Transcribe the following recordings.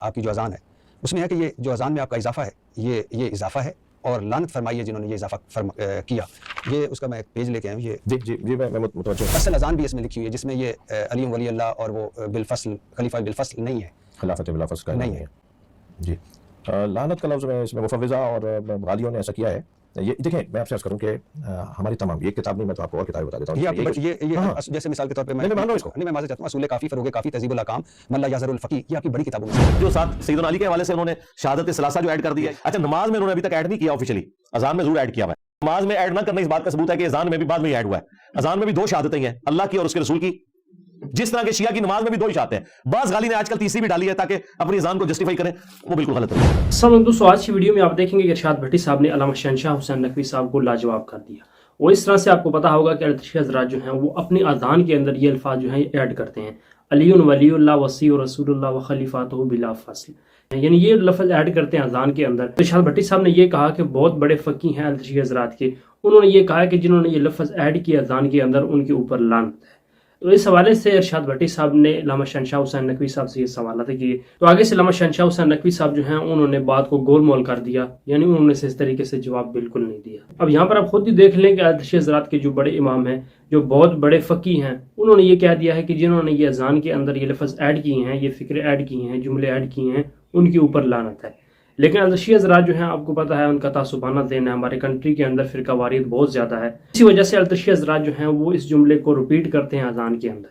آپ کی جو اذان ہے اس میں ہے کہ یہ جو اذان میں آپ کا اضافہ ہے یہ اضافہ ہے، اور لعنت فرمائیے جنہوں نے یہ اضافہ کیا۔ یہ اس کا میں ایک پیج لے کے آیا ہوں، یہ جی میں متوجہ ہوں۔ اصل اذان بھی اس میں لکھی ہوئی ہے جس میں یہ علی ولی اللہ اور وہ بالفصل خلیفہ بالفصل نہیں ہے، خلافت بلا فصل کا نہیں نہیں ہے۔ ہے جی۔ لعنت کا لفظ میں اس میں مفوضہ اور غالیوں نے ایسا کیا ہے۔ یہ دیکھیں میں آپ سے عرض کروں کہ ہماری تمام یہ کتاب نہیں، میں تو آپ کو اور کتابیں بتا دیتا ہوں۔ یہ جیسے مثال کے طور پہ میں مان رہا ہوں اس کو، نہیں میں معذرت چاہتا ہوں، اصول کافی، فروغ کافی، تہذیب الاحکام، من لا یحضر الفقیہ، یہ آپ کی بڑی کتابوں میں سے جو ساتھ سیدنا علی کے حوالے سے انہوں نے شہادت ثلاثہ جو ایڈ کر دی ہے۔ اچھا نماز میں انہوں نے ابھی تک ایڈ نہیں کیا آفیشلی، اذان میں ضرور ایڈ کیا ہوا ہے۔ نماز میں ایڈ نہ کرنا اس بات کا ثبوت ہے کہ اذان میں بھی بعد میں ایڈ ہوا ہے۔ اذان میں بھی 2 شہادتیں ہیں، اللہ کی اور اس کے رسول کی، جس طرح کے شیعہ کی نماز میں بھی 2 ہی شہادتیں ہیں۔ بعض غالی نے آج کل تیسری بھی ڈالی ہے تاکہ اپنی اذان کو جسٹیفائی کریں، وہ بالکل غلط ہے۔ السلام علیکم دوستو، آج کی ویڈیو میں آپ دیکھیں گے کہ ارشاد بھٹی صاحب نے علامہ شہنشاہ حسین نقوی صاحب کو لاجواب کر دیا، اور اس طرح سے آپ کو پتا ہوگا کہ التشی حضرات جو ہیں وہ اپنی اذان کے اندر یہ الفاظ جو ہیں ایڈ کرتے ہیں، علی ولی اللہ وصی رسول اللہ و خلیفاتہ بلا فصل، یعنی یہ لفظ ایڈ کرتے ہیں اذان کے اندر۔ ارشاد بھٹی صاحب نے یہ کہا کہ بہت بڑے فقی ہیں التشی حضرات کے، انہوں نے یہ کہا کہ جنہوں نے یہ لفظ ایڈ کیا اذان کے اندر ان کے اوپر لعنت ہے۔ تو اس حوالے سے ارشاد بھٹی صاحب نے علامہ شہنشاہ حسین نقوی صاحب سے یہ سوالات کیے، تو آگے سے علامہ شہنشاہ حسین نقوی صاحب جو ہیں انہوں نے بات کو گول مول کر دیا، یعنی انہوں نے اس طریقے سے جواب بالکل نہیں دیا۔ اب یہاں پر آپ خود ہی دیکھ لیں کہ التشی حضرات کے جو بڑے امام ہیں، جو بہت بڑے فقی ہیں، انہوں نے یہ کہہ دیا ہے کہ جنہوں نے یہ اذان کے اندر یہ لفظ ایڈ کیے ہیں، یہ فکرے ایڈ کیے ہیں، جملے ایڈ کیے ہیں، ان کے اوپر لعنت ہے۔ لیکن التشی حضرات جو ہیں آپ کو پتہ ہے ان کا تعصبانہ ذہن ہے، ہمارے کنٹری کے اندر فرقہ واریت بہت زیادہ ہے، اسی وجہ سے التشی حضرات جو ہیں وہ اس جملے کو ریپیٹ کرتے ہیں اذان کے اندر،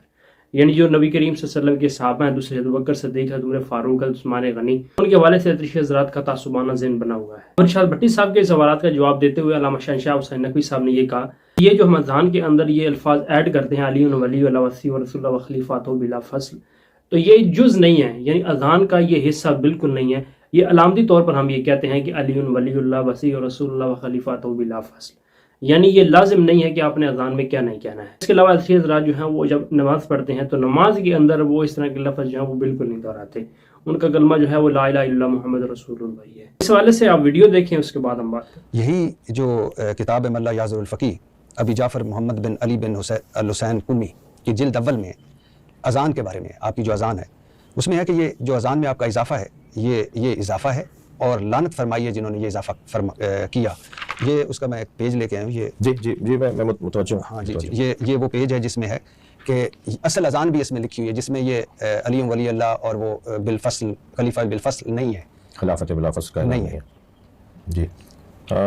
یعنی جو نبی کریم صلی اللہ علیہ وسلم کے صحابہ ہیں، دوسرے ابوبکر صدیق، عمر فاروق، عثمان غنی، ان کے حوالے سے التشی حضرات کا تعصبانہ ذہن بنا ہوا ہے۔ اور ارشاد بھٹی صاحب کے سوالات کا جواب دیتے ہوئے علامہ شہنشاہ حسین نقوی صاحب نے یہ کہا کہ یہ جو ہم اذان کے اندر یہ الفاظ ایڈ کرتے ہیں، علی ولی اللہ وصی رسول اللہ و خلیفاتہ بلا فصل، تو یہ جز نہیں ہے، یعنی اذان کا یہ حصہ بالکل نہیں ہے۔ یہ علامتی طور پر ہم یہ کہتے ہیں کہ علی ولی اللہ وصی رسول اللہ و خلیفاتہ بلا فصل، یعنی یہ لازم نہیں ہے کہ آپ نے اذان میں کیا نہیں کہنا ہے۔ اس کے علاوہ التشی حضرات جو ہیں وہ جب نماز پڑھتے ہیں تو نماز کے اندر وہ اس طرح کے لفظ جو ہیں وہ بالکل نہیں دہراتے، ان کا کلمہ جو ہے وہ لا الہ الا اللہ محمد رسول اللہ ہے۔ اس حوالے سے آپ ویڈیو دیکھیں، اس کے بعد ہم بات کریں۔ یہی جو کتاب ہے من لا یحضر الفقیہ، ابی جعفر محمد بن علی بن الحسین قمی کی جلد اول میں اذان کے بارے میں، آپ کی جو اذان ہے اس میں ہے کہ یہ جو اذان میں آپ کا اضافہ ہے یہ اضافہ ہے، اور لعنت فرمائیے جنہوں نے یہ اضافہ کیا۔ یہ اس کا میں ایک پیج لے کے آیا ہوں، یہ جی میں متوجہ ہوں۔ ہاں جی، یہ وہ پیج ہے جس میں ہے کہ اصل اذان بھی اس میں لکھی ہوئی ہے جس میں یہ علی ولی اللہ اور وہ بالفصل خلیفہ بالفصل نہیں ہے، خلافت بلا فصل کا نہیں ہے۔ جی۔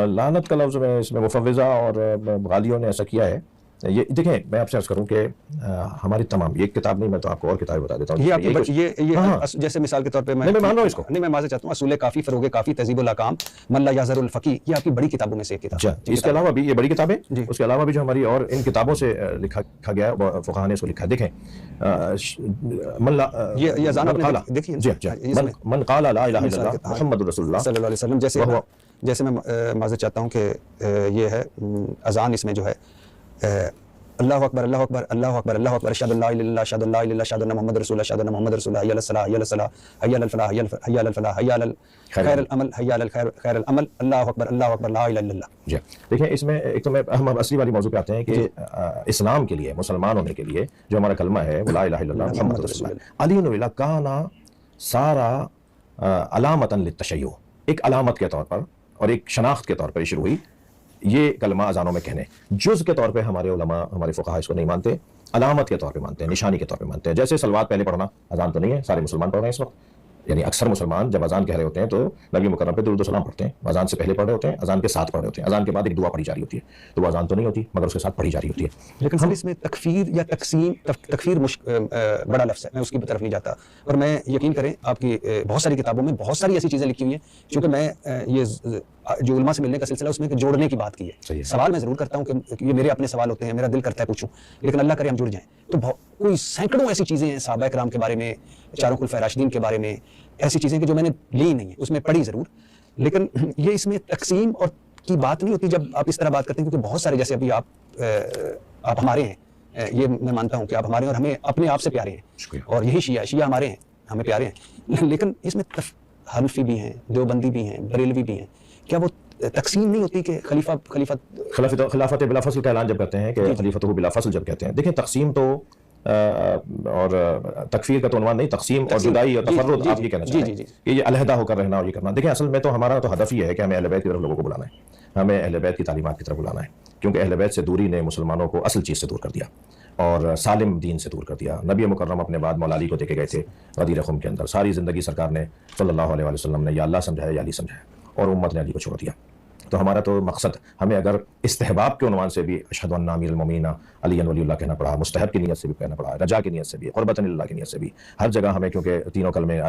لعنت کا لفظ میں اس میں مفوضہ اور غالیوں نے ایسا کیا ہے۔ یہ دیکھیں میں آپ سے عرض کروں کہ ہماری تمام یہ کتاب نہیں، میں تو آپ کو اور کتابیں بتا دیتا ہوں۔ یہ آپ یہ جیسے مثال کے طور پہ میں مان رہا ہوں اس کو، نہیں میں معذرت چاہتا ہوں، اصول کافی، فروغ کافی، تہذیب الاحکام، من لا یحضر الفقیہ، یہ آپ کی بڑی کتابوں میں سے ایک کتاب ہے۔ اس کے علاوہ بھی یہ بڑی کتابیں، اس کے علاوہ بھی جو ہماری اور ان کتابوں سے لکھا گیا ہے، فقہاء نے اس کو لکھا ہے۔ دیکھیں یہ اذان آپ نے دیکھیے، من قال لا الہ الا اللہ محمد رسول اللہ صلی اللہ علیہ وسلم، جیسے میں معذرت چاہتا ہوں کہ یہ ہے اذان، اس میں جو ہے اللہ اکبر اللہ اکبر اللہ اکبر اللہ اکبر، اشہد ان لا الہ الا اللہ، اشہد ان لا الہ الا اللہ، اشہد ان محمد رسول اللہ، اشہد ان محمد رسول اللہ، حی علی الصلاۃ حی علی الصلاۃ حی علی الفلاح حی علی الفلاح حی علی خیر العمل حی علی خیر العمل، اللہ اکبر لا الہ الا اللہ۔ جی دیکھیں اس میں ایک تو ہم اصلی والی موضوع پہ آتے ہیں کہ اسلام کے لیے، مسلمان ہونے کے لیے جو ہمارا کلمہ ہے وہ لا الہ الا اللہ محمد رسول اللہ۔ علی ولی اللہ کانا سارا علامۃ للتشیع، ایک علامت کے طور پر اور ایک شناخت کے طور پر شروع ہوئی یہ کلمہ اذانوں میں کہنے۔ جز کے طور پہ ہمارے علماء، ہمارے فقہاء اس کو نہیں مانتے، علامت کے طور پہ مانتے ہیں، نشانی کے طور پہ مانتے ہیں۔ جیسے صلوات پہلے پڑھنا اذان تو نہیں ہے، سارے مسلمان پڑھ رہے ہیں اس وقت، یعنی اکثر مسلمان جب اذان کہہ رہے ہوتے ہیں تو نبی مکرم پہ درود و سلام پڑھتے ہیں، اذان سے پہلے پڑھ رہے ہوتے ہیں، اذان کے ساتھ پڑھ رہے ہوتے ہیں، اذان کے بعد ایک دعا پڑھی جا رہی ہوتی ہے، تو وہ اذان تو نہیں ہوتی مگر اس کے ساتھ پڑھی جا رہی ہوتی ہے۔ لیکن ہم اس میں تکفیر یا تقسیم، تکفیر بڑا لفظ ہے، میں اس کی طرف نہیں جاتا، اور میں یقین کریں آپ کی بہت ساری کتابوں میں بہت ساری ایسی چیزیں لکھی ہوئی ہیں، چونکہ میں یہ جو علماء سے ملنے کا سلسلہ اس میں جوڑنے کی بات کی ہے۔ سوال میں ضرور کرتا ہوں کہ یہ میرے اپنے سوال ہوتے ہیں، میرا دل کرتا ہے پوچھوں، لیکن اللہ کرے ہم جڑ جائیں تو کوئی سینکڑوں ایسی چیزیں ہیں صحابہ کرام کے بارے میں، چاروں خلفاء راشدین کے بارے میں، ایسی چیزیں کہ جو میں نے لی نہیں ہیں، اس میں پڑھی ضرور، لیکن یہ اس میں تقسیم اور کی بات نہیں ہوتی جب آپ اس طرح بات کرتے ہیں، کیونکہ بہت سارے جیسے ابھی آپ ہمارے ہیں، یہ میں مانتا ہوں کہ آپ ہمارے اور ہمیں اپنے آپ سے پیارے ہیں، اور یہی شیعہ ہمارے ہیں، ہمیں پیارے ہیں، لیکن اس میں حنفی بھی ہیں، دیوبندی بھی ہیں، بریلوی بھی ہیں، کیا وہ تقسیم نہیں ہوتی کہ خلافت بلا فصل کا اعلان جب کرتے ہیں کہ خلیفۃ بلا فصل جب کہتے ہیں، دیکھیں تقسیم تو اور تکفیر کا تو عنوان نہیں، تقسیم اور جدائی اور تفرد آپ یہ کہنا چاہتے ہیں کہ یہ علیحدہ ہو کر رہنا اور یہ کرنا. دیکھیں اصل میں تو ہمارا تو ہدف یہ ہے کہ ہمیں اہل بیت کی طرف لوگوں کو بلانا ہے، ہمیں اہل بیت کی تعلیمات کی طرف بلانا ہے، کیونکہ اہل بیت سے دوری نے مسلمانوں کو اصل چیز سے دور کر دیا اور سالم دین سے دور کر دیا. نبی مکرم اپنے بعد مولا علی کو دے کے گئے تھے غدیر خم کے اندر. ساری زندگی سرکار نے صلی اللہ علیہ وسلم نے یا اللہ سمجھایا یا علی سمجھایا، اور امت نے علی کو چھوڑ دیا. تو ہمارا تو مقصد، ہمیں اگر استحباب کے عنوان سے بھی اشہد ان امیر المومنین علی ولی اللہ کہنا پڑا، مستحب کی نیت سے بھی کہنا پڑا، رجا کی نیت سے بھی، قربۃ اللہ کی نیت سے بھی، ہر جگہ ہمیں، کیونکہ تینوں کلمے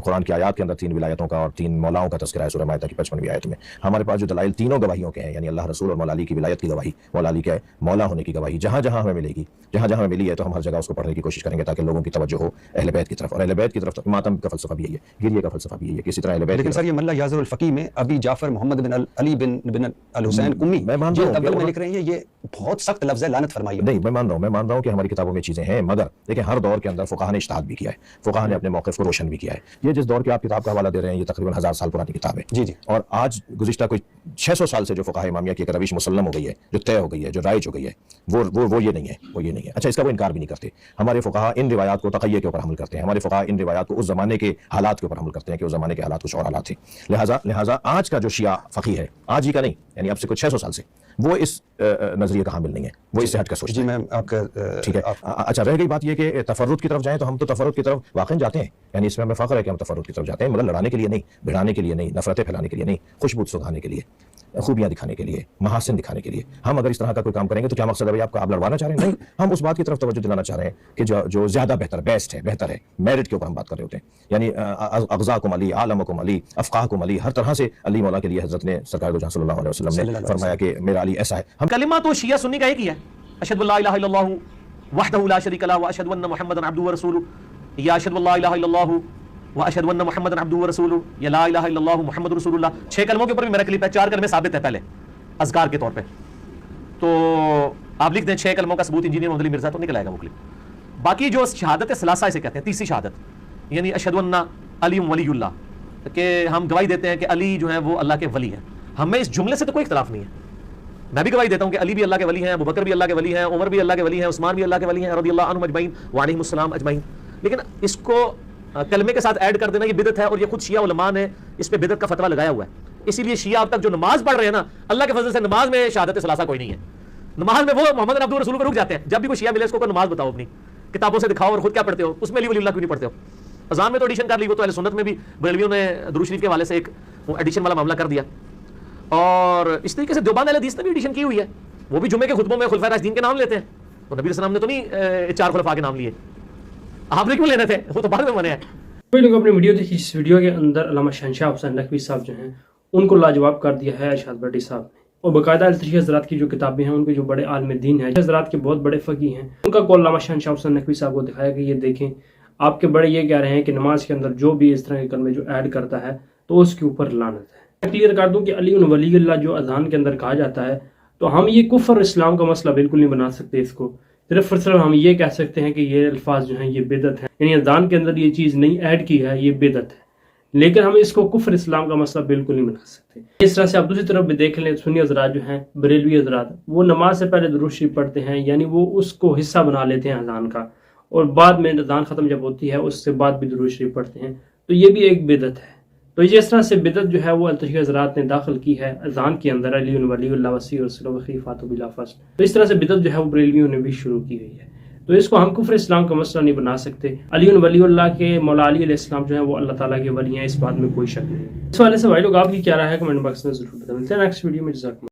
قرآن کی آیات کے اندر 3 ولایتوں کا اور 3 مولاؤں کا تذکرہ ہے سورہ مائدہ کی 55ویں آیت میں. ہمارے پاس جو دلائل تینوں گواہیوں کے ہیں، یعنی اللہ رسول اور مولا علی کی ولایت کی گواہی، مولا علی کے مولا ہونے کی گواہی، جہاں جہاں ہمیں ملے گی، جہاں جہاں ہمیں ملی ہے تو ہم ہر جگہ اس کو پڑھنے کی کوشش کریں گے تاکہ لوگوں کی توجہ ہو اہل بیت کی طرف. اور اہل بیت کی طرف ماتم کا فلسفہ بھی یہی ہے، گریے کا فلسفہ بھی یہی ہے. کسی طرح اہل بیت. لیکن سر یہ ملا یاسر الفقی میں ابی جعفر محمد بن علی بن الحسین قمی میں مان رہا ہوں میں لکھ رہے ہیں، یہ بہت سخت لفظ ہے، لعنت فرمائی. نہیں، میں مان رہا ہوں کہ ہماری کتابوں میں چیزیں ہیں، مگر دیکھیں ہر دور کے اندر فقہاء نے اجتہاد بھی کیا ہے، فقہاء نے اپنے موقف کو روشن بھی کیا ہے. یہ جس دور کی آپ کتاب کا حوالہ دے رہے ہیں یہ تقریباً 1000 سال پرانی کتاب ہے. جی جی. اور آج گزشتہ کوئی 600 سال سے جو فقہاء امامیہ کی ایک روش مسلم ہو گئی ہے، جو طے ہو گئی ہے، جو رائج ہو گئی ہے، وہ یہ نہیں ہے، وہ یہ نہیں ہے. اچھا، اس کا وہ انکار بھی نہیں کرتے. ہمارے فقہاء ان روایات کو تقیہ کے اوپر حمل کرتے ہیں، ہمارے فقہاء ان روایات کو اس زمانے کے حالات کے اوپر حمل کرتے ہیں کہ اس زمانے کے حالات کچھ اور حالات تھے. لہٰذا آج کا جو شیعہ فقیہ ہے، آج ہی کا نہیں، یعنی اب سے کچھ 600 سال سے، وہ اس نظریے کا حامل نہیں ہے، وہ اس سے ہٹ کر سوچتے جی. ہیں. میں آپ کا ٹھیک ہے. اچھا، رہ گئی بات یہ کہ تفرد کی طرف جائیں تو ہم تو تفرد کی طرف واقعی جاتے ہیں، یعنی اس میں ہمیں فخر ہے کہ ہم تفرد کی طرف جاتے ہیں، مگر لڑانے کے لیے نہیں، بھڑانے کے لیے نہیں، نفرتیں پھیلانے کے لیے نہیں، خوشبو سکھانے کے لیے، خوبیاں دکھانے کے لیے، محاسن دکھانے کے لیے. ہم اگر اس طرح کا کوئی کام کریں گے تو کیا مقصد ہے بھائی آپ کا؟ آپ لڑوانا چاہ رہے ہیں؟ نہیں، ہم اس بات کی طرف توجہ دلانا چاہ رہے ہیں کہ جو زیادہ بیسٹ ہے، بہتر ہے، میرٹ کے اوپر ہم بات کر رہے ہوتے ہیں. یعنی اغزاکم علی، عالمکم علی، افقاہکم علی، ہر طرح سے علی مولا کے لیے حضرت نے سرکار دو جہاں صلی اللہ علیہ وسلم نے فرمایا کہ میرا علی ایسا ہے. ہم کلمہ تو شیعہ سنی کا ایک ہی ہے، اشہد اللہ الہ الا اللہ وحدہ لا شریک لہ واشہد ان محمدا عبدہ ورسولہ، یا اشہد اللہ الہ الا اللہ واشہد ان محمدا عبدہ ورسولہ، یا لا الہ الا اللہ محمد رسول اللہ. 6 کلموں کے اوپر بھی میرا کلپ ہے، 4 کلمے ثابت ہے پہلے اذکار کے طور پہ. تو آپ لکھ دیں 6 کلموں کا ثبوت انجینئر محمد علی مرزا، تو نکل آئے گا وہ کلپ. باقی جو شہادت ثلاثہ اسے کہتے ہیں، تیسری شہادت، یعنی اشہد ان علی ولی اللہ، کہ ہم گواہی دیتے ہیں کہ علی جو ہے وہ اللہ کے ولی ہیں. ہمیں اس جملے سے تو کوئی اختلاف نہیں ہے، میں بھی گواہی دیتا ہوں کہ علی بھی اللہ کے ولی ہیں، ابوبکر بھی اللہ کے ولی ہیں، عمر بھی اللہ کے ولی ہیں، عثمان بھی اللہ کے ولی ہیں رضی اللہ عنہم اجمعین وعلیہم السلام اجمعین. لیکن اس کو کلمے کے ساتھ ایڈ کر دینا یہ بدعت ہے، اور یہ خود شیعہ علماء نے اس پہ بدعت کا فتویٰ لگایا ہوا ہے. اسی لیے شیعہ اب تک جو نماز پڑھ رہے ہیں نا، اللہ کے فضل سے نماز میں شہادت ثلاثہ کوئی نہیں ہے. نماز میں وہ محمد عبدہ رسول پہ رک جاتے ہیں. جب بھی کوئی شیعہ ملے اس کو نماز بتاؤ اپنی کتابوں سے دکھاؤ، اور خود کیا پڑھتے ہو، اس میں علی ولی اللہ کیوں نہیں پڑھتے ہو. اذان میں تو ایڈیشن کر لی، وہ تو اہل سنت میں بھی بریلویوں نے درود شریف کے حوالے سے ایک ایڈیشن والا معاملہ کر دیا. اور اس طریقے سے دیوبند اہل حدیث نے بھی ایڈیشن کی ہوئی ہے، وہ بھی جمعے کے خطبوں میں خلفائے راشدین کے نام لیتے ہیں. تو نبی علیہ السلام نے تو نہیں 4 خلفاء کے نام لیے، آپ نے کیوں لینے تھے؟ وہ تو بعد میں بنے ہیں. کوئی لوگ اپنی ویڈیو دیکھی، جس ویڈیو کے اندر علامہ شہنشاہ حسین نقوی صاحب جو ہیں ان کو لاجواب کر دیا ہے ارشاد بھٹی صاحب نے، اور باقاعدہ التشی حضرات کی جو کتابیں ہیں، ان کے جو بڑے عالم دین ہیں، حضرات کے بہت بڑے فقی ہیں، ان کا قول علامہ شہنشاہ حسین نقوی صاحب کو دکھایا کہ یہ دیکھیں آپ کے بڑے یہ کہہ رہے ہیں کہ نماز کے اندر جو بھی اس طرح کے کلمے جو ایڈ کرتا ہے تو اس کے اوپر لعنت ہے. میں کلیئر کر دوں کہ علی ولی اللہ جو اذان کے اندر کہا جاتا ہے، تو ہم یہ کفر اسلام کا مسئلہ بالکل نہیں بنا سکتے اس کو. صرف ہم یہ کہہ سکتے ہیں کہ یہ الفاظ جو ہیں یہ بدعت ہے، یعنی اذان کے اندر یہ چیز نہیں ایڈ کی ہے، یہ بدعت ہے. لیکن ہم اس کو کفر اسلام کا مسئلہ بالکل نہیں بنا سکتے. اس طرح سے آپ دوسری طرف بھی دیکھ لیں، سنی حضرات جو ہیں، بریلوی حضرات، وہ نماز سے پہلے درود شریف پڑھتے ہیں، یعنی وہ اس کو حصہ بنا لیتے ہیں اذان کا، اور بعد میں اذان ختم جب ہوتی ہے اس سے بعد بھی درود شریف پڑھتے ہیں. تو یہ بھی ایک بدعت ہے. تو اس طرح سے بدعت جو ہے وہ التشی حضرات نے داخل کی ہے اذان کے اندر، علی ولی اللہ وسیع رسول وخیفۃ بلا فصل. تو اس طرح سے بدعت جو ہے وہ بریلویوں نے بھی شروع کی ہوئی ہے. تو اس کو ہم کفر اسلام کا مسئلہ نہیں بنا سکتے. علی ولی اللہ کے مولا علی علیہ السلام جو ہیں وہ اللہ تعالیٰ کے ولی ہیں، اس بات میں کوئی شک نہیں. اس والے سے بھائی لوگ آپ کی کیا رائے ہے کمنٹ باکس میں ضرور بتائیں. ملتے ہیں نیکسٹ ویڈیو میں. جزاکم